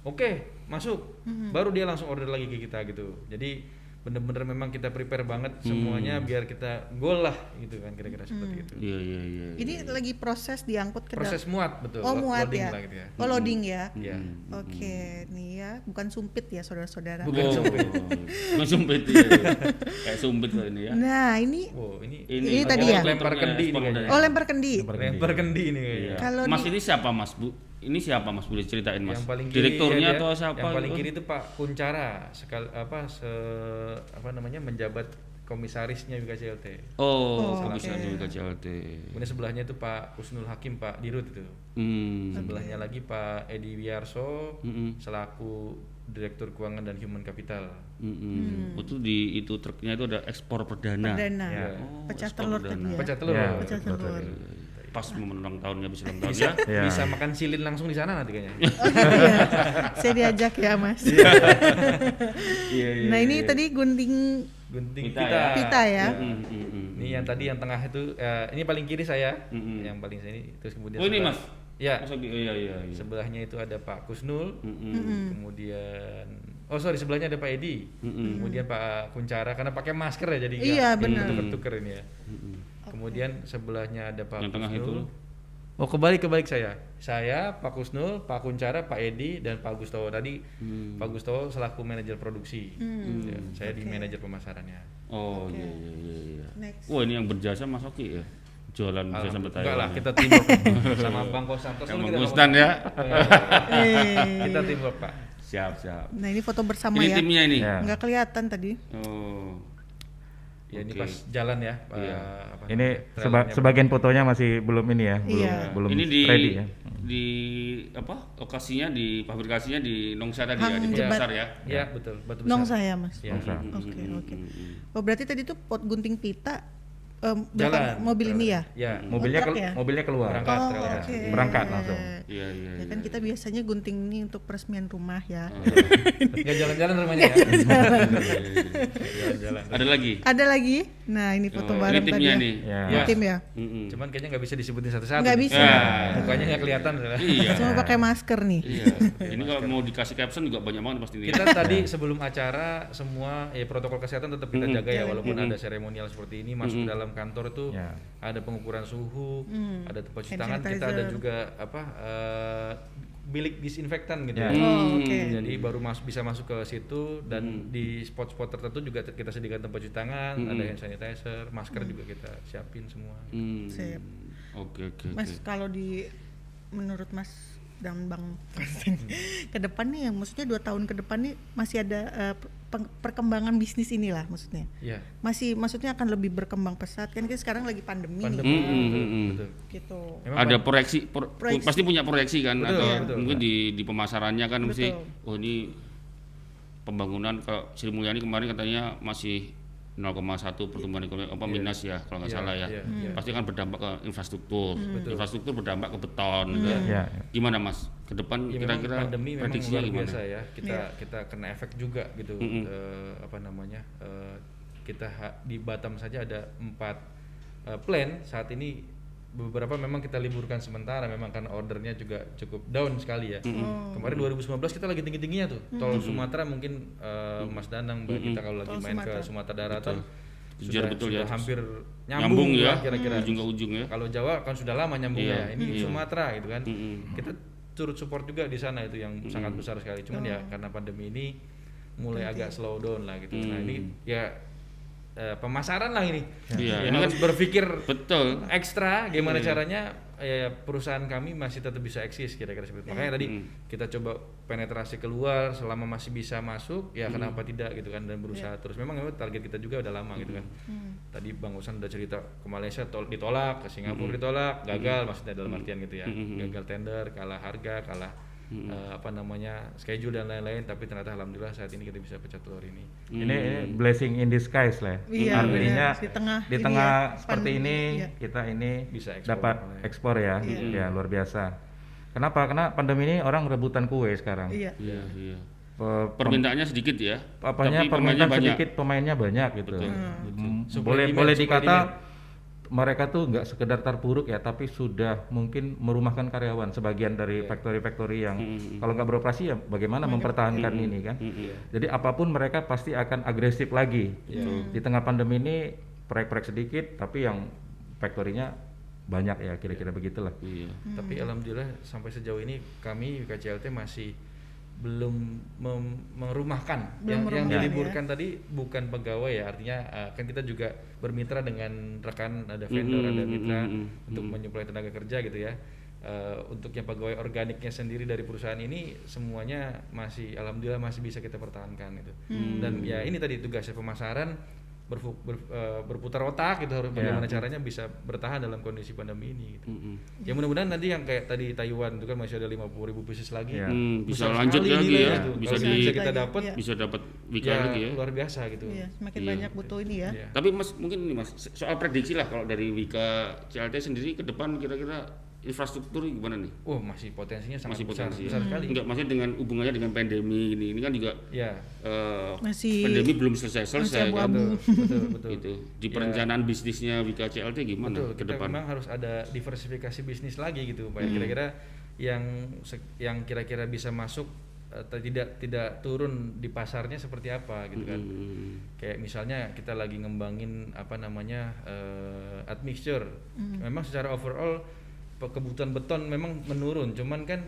Oke, masuk. Baru dia langsung order lagi ke kita gitu. Jadi bener-bener memang kita prepare banget semuanya biar kita goal lah gitu kan, kira-kira seperti itu. Iya. Ini lagi proses diangkut ke Proses muat betul. Oh, muat loading ya. lah gitu ya. Oh, loading ya. Iya. Oke, nih ya, bukan sumpit ya saudara-saudara. Bukan sumpit. Bukan sumpit ya. Kayak sumpit loh ini ya. Nah, ini Wow, ini Ini tadi ya? lempar kendi ini kayaknya. oh lempar kendi. Lempar kendi ini kayaknya. Iya. Kalau Mas di- ini siapa Mas Bu? Ini siapa Mas, boleh ceritain Mas? Yang paling kiri Direkturnya ya, atau siapa? Yang paling gitu? kiri itu Pak Kuncara, menjabat komisarisnya UKCLT. Oh, Oh, bisa oke. juga CLT. Kemudian sebelahnya itu Pak Kusnul Hakim, Pak Dirut itu. Sebelahnya lagi Pak Edi Wiarso selaku Direktur Keuangan dan Human Capital. Itu itu truknya itu ada ekspor perdana. Perdana. Ya. Pecah ekspor telur perdana. tadi ya. Pecah telur. Ya. Pecah telur. Pas momen ulang tahunnya bisa ulang tahun Bisa, ya. Ya. bisa makan silin langsung di sana nanti kayaknya. Oh gitu ya. Saya diajak ya, Mas. Iya, Nah, ini tadi gunting Gunting Pita pita. ya. pita ya. Ini yang tadi yang tengah itu, ini paling kiri saya, yang paling sini. Terus kemudian Oh, ini sebelah- Mas. Ya. Mas Ogi, iya. Sebelahnya itu ada Pak Kusnul, kemudian sebelahnya ada Pak Edi, kemudian Pak Kuncara karena pakai masker ya jadi Iya, benar. tuker-tuker ini ya. Kemudian sebelahnya ada Pak Yang tengah Kusnul, itu? Oh, kebalik saya. Saya, Pak Kusnul, Pak Kuncara, Pak Edi, dan Pak Gustowo tadi. Pak Gustowo selaku manajer produksi. Ya, saya di manajer pemasarannya. Oh iya. Next. Wah, ini yang berjasa Mas Oki ya. Jualan bisa sampai Taiwan. Enggak lah, ya. kita teamwork sama Bang Kosantos. Kang Kita Gustan ya. kita teamwork, Pak. Siap. Nah, ini foto bersama Ini ya. timnya ini. Ya. Nggak kelihatan tadi. Oh. Ya ini Oke. pas jalan ya. Iya. Ini trailernya. sebagian fotonya masih belum ini ya, Iya. belum Ini di ready ya. di apa? Lokasinya di pabrikasinya di Nongsa tadi ya, Hang di Jebat. Pasar ya. Iya, betul. Batu besar. Nong saya, Mas. Iya. Nongsa. Oke. Oh, berarti tadi tuh pot gunting pita Jalan. belakang mobil ini ya? Ya. Mobilnya Truk ya? mobilnya keluar. Berangkat. Oh, trailer. oke. Berangkat langsung. Iya. Ya kan kita biasanya gunting ini untuk peresmian rumah ya. Enggak jalan-jalan rumahnya ya. Jalan-jalan. Ada lagi? Ada lagi? Nah, ini foto Oh, bareng ini tadi timnya ya. nih. Ya. Ini tim ya? Mm-mm. Cuman kayaknya nggak bisa disebutin satu-satu. Nggak bisa. Ya. Mukanya nggak kelihatan. Iya. Cuma pakai masker nih. Iya. Ini kalau mau dikasih caption juga banyak banget pasti ini. Kita tadi sebelum acara semua protokol kesehatan tetap kita jaga ya, walaupun ada seremonial seperti ini masuk ke dalam kantor tuh Ya. ada pengukuran suhu, ada tempat cuci Hand tangan, kita sanitizer. ada juga bilik disinfektan gitu. Ya. Oh, oke. Jadi baru bisa masuk ke situ dan di spot-spot tertentu juga kita sediakan tempat cuci tangan, ada hand sanitizer, masker juga kita siapin semua. Sip. Oke. Mas, kalau menurut Mas dan Bang ke depan nih, maksudnya 2 tahun ke depan nih masih ada perkembangan bisnis inilah maksudnya. Iya. Maksudnya akan lebih berkembang pesat kan kita sekarang lagi pandemi. Pandemi. nih. Betul. Gitu. Memang Ada proyeksi, Proyeksi. pasti punya proyeksi kan, Betul, atau betul. mungkin di pemasarannya kan mesti, Betul. oh ini pembangunan kalau Sri Mulyani kemarin katanya masih 0,1 pertumbuhan ekonomi minus ya kalau nggak Iya, salah ya. iya. Pasti kan berdampak ke infrastruktur, Betul. infrastruktur berdampak ke beton. gitu. Ya. Gimana Mas? Ke depan Ya, memang kira-kira pandemi memang prediksinya luar gimana? biasa ya. Kita kena efek juga gitu. Kita di Batam saja ada 4 plan saat ini. Beberapa memang kita liburkan sementara memang karena ordernya juga cukup down sekali ya. Kemarin 2019 kita lagi tinggi-tingginya tuh. Tol Sumatera mungkin Mas Danang Mbak kita kalau lagi Tol main Sumatera. ke Sumatera Daratan Kejar betul ya, terus hampir nyambung nyambung ya, lah kira-kira. ujung ke ujung ya. Kalau Jawa kan sudah lama nyambungnya. Iya, Ini iya. Sumatera gitu kan. Kita turut support juga di sana itu yang sangat besar sekali. Cuman ya karena pandemi ini mulai agak slow down lah gitu. Nah, ini ya pemasaran lah ini. Iya, Ya, ini harus berpikir Betul. ekstra gimana caranya perusahaan kami masih tetap bisa eksis kira-kira seperti itu. Makanya tadi kita coba penetrasi keluar selama masih bisa masuk ya kenapa tidak gitu kan dan berusaha terus. Memang target kita juga udah lama gitu kan. Tadi Bang Osan udah cerita ke Malaysia ditolak, ke Singapura ditolak, gagal maksudnya dalam artian gitu ya. Gagal tender, kalah harga, kalah schedule dan lain-lain, tapi ternyata alhamdulillah saat ini kita bisa pecah telur ini. Ini blessing in disguise lah. Iya, Artinya benar. di Ini tengah ya, seperti pandemi, ini iya. kita ini Bisa ekspor dapat malah ya. ekspor ya. Ya luar biasa. Kenapa? Karena pandemi ini orang rebutan kue sekarang. Iya. Iya. Pe- Permintaannya sedikit ya. apanya tapi pemainnya permintaan banyak. sedikit, pemainnya banyak gitu. Supply demand, Boleh supply dikata demand. mereka tuh nggak sekedar terpuruk ya, tapi sudah mungkin merumahkan karyawan sebagian dari factory-factory yang kalau nggak beroperasi ya bagaimana mempertahankan ini kan. Jadi apapun mereka pasti akan agresif lagi. Di tengah pandemi ini proyek-proyek sedikit, tapi yang factory-nya banyak ya kira-kira begitulah. Iya. Tapi alhamdulillah sampai sejauh ini kami UKCLT masih belum merumahkan. Belum Yang merumahkan, diliburkan tadi bukan pegawai ya, artinya kan kita juga bermitra dengan rekan, ada vendor, ada mitra untuk menyuplai tenaga kerja gitu ya. Untuk yang pegawai organiknya sendiri dari perusahaan ini semuanya masih alhamdulillah masih bisa kita pertahankan gitu. Dan ya ini tadi tugasnya pemasaran berputar otak gitu harus bagaimana caranya bisa bertahan dalam kondisi pandemi ini gitu. Ya mudah-mudahan nanti yang kayak tadi Taiwan itu kan masih ada 50.000 bisnis lagi. Ya. Bisa Besar lanjut sekali lagi nilainya ya. tuh. Bisa Kalau di bisa kita dapat Iya. bisa dapat wika ya lagi ya. luar biasa gitu. Iya, semakin Iya. banyak butuh ini ya. Iya. Tapi Mas mungkin ini Mas soal prediksi lah kalau dari Wika CLT sendiri ke depan kira-kira infrastruktur gimana nih? Oh, masih potensinya sangat Masih besar, potensi. besar sekali. Enggak, maksudnya dengan hubungannya dengan pandemi ini kan juga Ya, Masih pandemi belum selesai kan. abu-abu. betul. Gitu. Di perencanaan bisnisnya Wika CLT gimana Betul, ke kita depan? memang harus ada diversifikasi bisnis lagi gitu, Pak. Kira-kira yang kira-kira bisa masuk tidak turun di pasarnya seperti apa gitu kan. Kayak misalnya kita lagi ngembangin apa namanya admixture. Memang secara overall kebutuhan beton memang menurun, cuman kan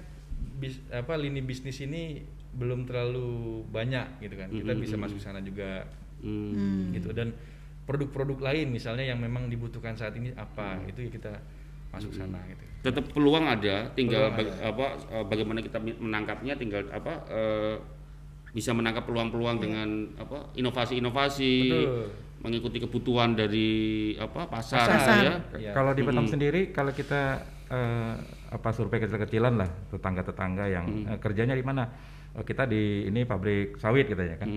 lini bisnis ini belum terlalu banyak gitu kan. Kita bisa masuk sana juga gitu, dan produk-produk lain misalnya yang memang dibutuhkan saat ini apa, itu ya kita masuk sana gitu. Tetap peluang ada, tinggal Peluang bagaimana kita menangkapnya, tinggal bisa menangkap peluang-peluang dengan inovasi-inovasi, mengikuti kebutuhan dari pasar. Ya. Kalau di Batam sendiri, kalau kita survei kecil-kecilan lah tetangga-tetangga yang kerjanya di mana, kita di ini pabrik sawit katanya kan,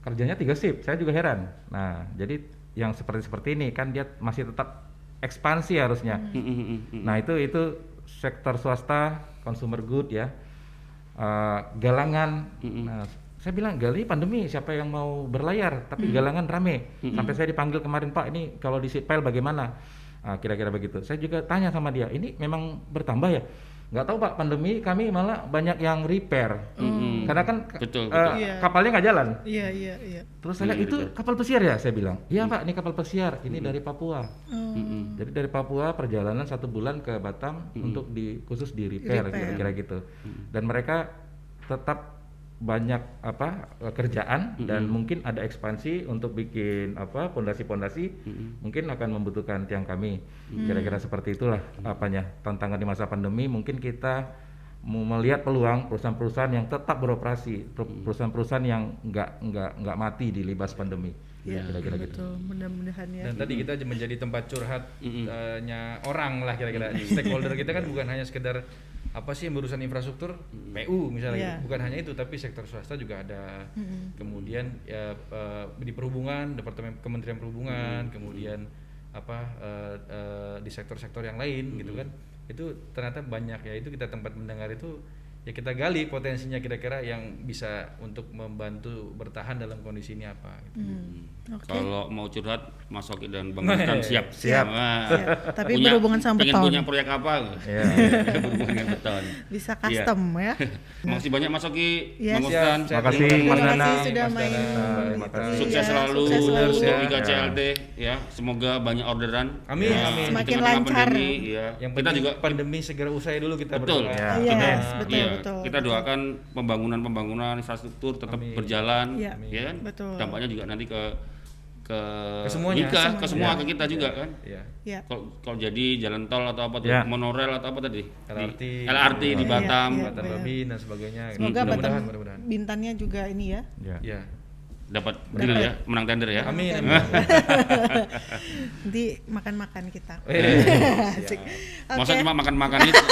kerjanya 3 shift, saya juga heran. Nah jadi yang seperti ini kan dia masih tetap ekspansi harusnya. Nah itu sektor swasta, consumer good ya, galangan. Nah, saya bilang gali pandemi siapa yang mau berlayar, tapi galangan rame. Sampai saya dipanggil kemarin, Pak ini kalau di Sipel bagaimana? Kira-kira begitu. Saya juga tanya sama dia, ini memang bertambah ya? Nggak tahu Pak, pandemi kami malah banyak yang repair. Karena kan betul. kapalnya nggak jalan. Iya. Terus saya lihat, itu kapal pesiar ya? Saya bilang, iya Pak, ini kapal pesiar, ini dari Papua. Jadi dari Papua perjalanan 1 bulan ke Batam untuk khusus di repair. Kira-kira gitu. Dan mereka tetap banyak kerjaan dan mungkin ada ekspansi untuk bikin pondasi-pondasi, mungkin akan membutuhkan tiang kami. Kira-kira seperti itulah tantangan di masa pandemi. Mungkin kita mau melihat peluang perusahaan-perusahaan yang tetap beroperasi, perusahaan-perusahaan yang nggak mati di libas pandemi. Iya, Kira-kira betul. gitu. Mudah-mudahan ya. Dan tadi kita menjadi tempat curhatnya orang lah kira-kira. Stakeholder kita kan bukan hanya sekedar apa sih yang berurusan infrastruktur, PU misalnya, bukan hanya itu, tapi sektor swasta juga ada. Kemudian ya di perhubungan, Kementerian Perhubungan, kemudian di sektor-sektor yang lain gitu kan. Itu ternyata banyak ya, itu kita tempat mendengar itu ya, kita gali potensinya kira-kira yang bisa untuk membantu bertahan dalam kondisi ini apa gitu. Kalau mau curhat, Mas Oki dan Bang Rustan siap. Tapi berhubungan sama pengen beton. punya proyek apa? Berhubungan dengan beton. Bisa custom ya. Makasih banyak Mas Oki, Yes. Bang Rustan. Makasih Mas Terima Danang. kasih sudah Mas main. Danang. Sukses selalu Sukses selalu. untuk Wika CLT ya. Semoga banyak orderan. Amin, Ya, amin. di Semakin tengah-tengah lancar. pandemi, ya. Yang Kita juga pandemi segera usai dulu, kita betul. berdoa. Yes, betul. Kita doakan pembangunan infrastruktur tetap berjalan, Iya, ya kan? betul. Dampaknya juga nanti ke semuanya. Wika, ke semua, Ya. ke kita juga kan. Iya. Ya. Kalau jadi jalan tol atau apa tuh, Ya. monorail atau apa tadi? LRT di Batam. Iya. Batam Babin dan sebagainya. Semoga Batam Mudah-mudahan. Bintannya juga ini ya. Ya. Dapat deal ya, menang tender ya. Amin. Nanti makan-makan kita. Asik. Masa Oke. cuma makan-makan itu.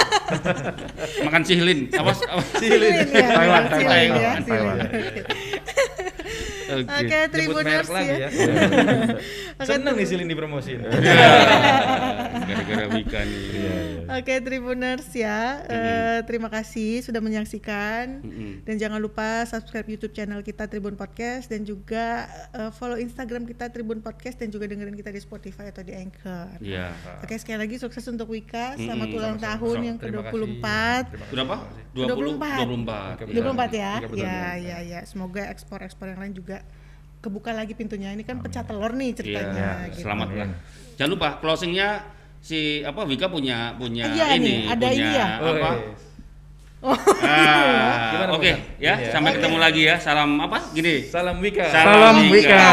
Makan sihlin. Apa? Silin ya. Taiwan, Silin ya. Taiwan. Silin. Oke. Oke, Nyebut Tribuners merek lagi ya. ya. Seneng nih Silin dipromosiin. Gara-gara Wika nih. Oke, Tribuners ya. Terima kasih sudah menyaksikan. Dan jangan lupa subscribe YouTube channel kita Tribun Podcast, dan juga follow Instagram kita Tribun Podcast, dan juga dengerin kita di Spotify atau di Anchor. Iya. Oke, sekali lagi sukses untuk Wika. Selamat ulang Sama-sama. tahun yang Terima ke-24. kasih. Berapa? 24. 24. 24 ya. Iya. Ya. Semoga ekspor-ekspor yang lain juga kebuka lagi pintunya. Ini kan pecah telur nih ceritanya. Iya, gitu. selamat lah. Jangan lupa closingnya Wika punya Iya nih, ada punya ini ya? apa? Gimana, Oke Bang? ya, Iya. sampai ketemu lagi ya. Salam apa? Gini. Salam Wika. Salam Wika.